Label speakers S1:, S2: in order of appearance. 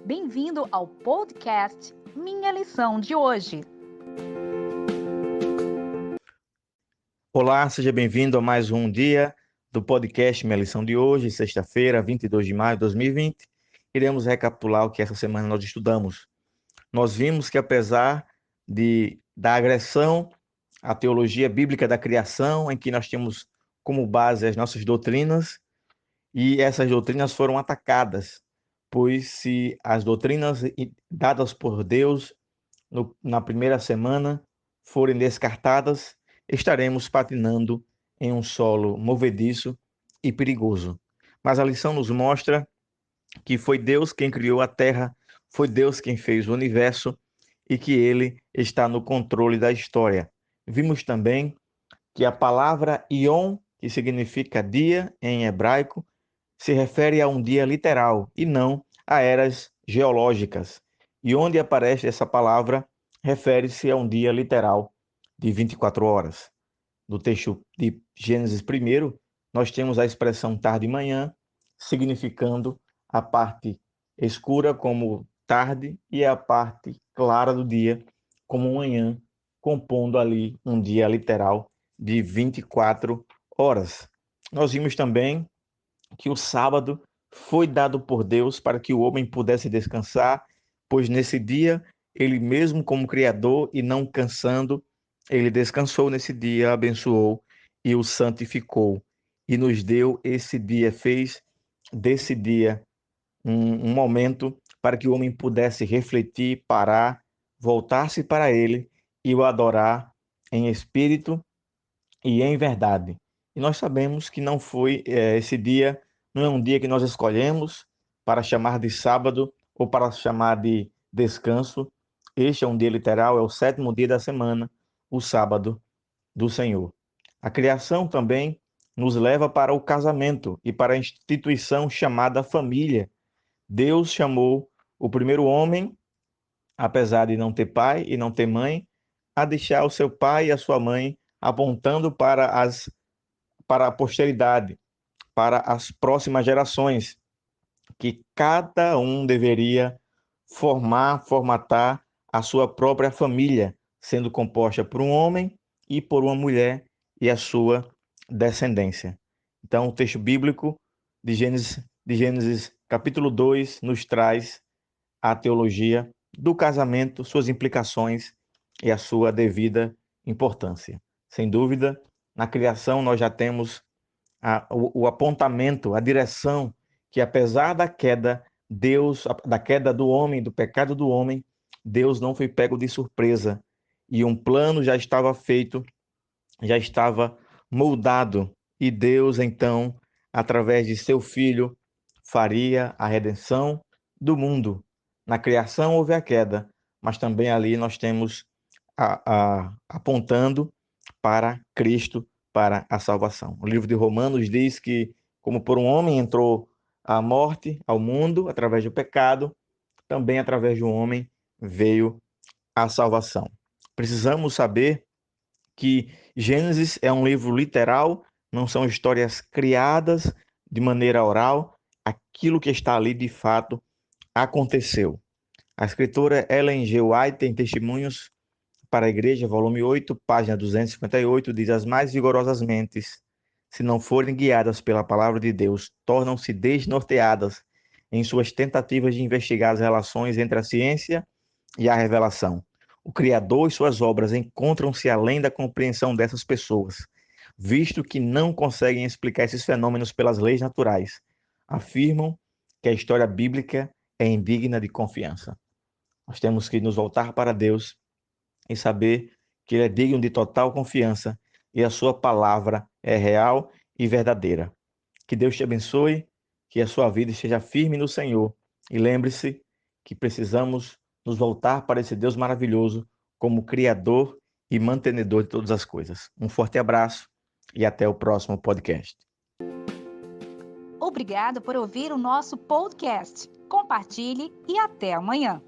S1: Bem-vindo ao podcast Minha Lição de Hoje.
S2: Olá, seja bem-vindo a mais um dia do podcast Minha Lição de Hoje, sexta-feira, 22 de maio de 2020. Iremos recapitular o que essa semana nós estudamos. Nós vimos que apesar da agressão à teologia bíblica da criação, em que nós temos como base as nossas doutrinas, e essas doutrinas foram atacadas, pois se as doutrinas dadas por Deus na primeira semana forem descartadas, estaremos patinando em um solo movediço e perigoso. Mas a lição nos mostra que foi Deus quem criou a terra, foi Deus quem fez o universo e que ele está no controle da história. Vimos também que a palavra Yom, que significa dia em hebraico, se refere a um dia literal e não a eras geológicas. E onde aparece essa palavra, refere-se a um dia literal de 24 horas. No texto de Gênesis 1, nós temos a expressão tarde e manhã, significando a parte escura como tarde e a parte clara do dia como manhã, compondo ali um dia literal de 24 horas. Nós vimos também que o sábado foi dado por Deus para que o homem pudesse descansar, pois nesse dia, ele mesmo como Criador e não cansando, ele descansou nesse dia, abençoou e o santificou. E nos deu esse dia, fez desse dia um momento para que o homem pudesse refletir, parar, voltar-se para ele e o adorar em espírito e em verdade. E nós sabemos que não foi esse dia, não é um dia que nós escolhemos para chamar de sábado ou para chamar de descanso. Este é um dia literal, é o sétimo dia da semana, o sábado do Senhor. A criação também nos leva para o casamento e para a instituição chamada família. Deus chamou o primeiro homem, apesar de não ter pai e não ter mãe, a deixar o seu pai e a sua mãe, apontando para a posteridade, para as próximas gerações, que cada um deveria formatar a sua própria família, sendo composta por um homem e por uma mulher e a sua descendência. Então, o texto bíblico de Gênesis capítulo 2 nos traz a teologia do casamento, suas implicações e a sua devida importância. Sem dúvida, na criação nós já temos o apontamento, a direção que apesar da queda, da queda do homem, do pecado do homem, Deus não foi pego de surpresa e um plano já estava feito, já estava moldado e Deus então, através de seu filho, faria a redenção do mundo. Na criação houve a queda, mas também ali nós temos apontando para Cristo, para a salvação. O livro de Romanos diz que, como por um homem entrou a morte ao mundo através do pecado, também através de um homem veio a salvação. Precisamos saber que Gênesis é um livro literal, não são histórias criadas de maneira oral, aquilo que está ali de fato aconteceu. A escritora Ellen G. White, em Testemunhos para a Igreja, volume 8, página 258, diz: as mais vigorosas mentes, se não forem guiadas pela palavra de Deus, tornam-se desnorteadas em suas tentativas de investigar as relações entre a ciência e a revelação. O Criador e suas obras encontram-se além da compreensão dessas pessoas, visto que não conseguem explicar esses fenômenos pelas leis naturais. Afirmam que a história bíblica é indigna de confiança. Nós temos que nos voltar para Deus e saber que Ele é digno de total confiança e a sua palavra é real e verdadeira. Que Deus te abençoe, que a sua vida esteja firme no Senhor. E lembre-se que precisamos nos voltar para esse Deus maravilhoso como Criador e mantenedor de todas as coisas. Um forte abraço e até o próximo podcast.
S1: Obrigado por ouvir o nosso podcast. Compartilhe e até amanhã.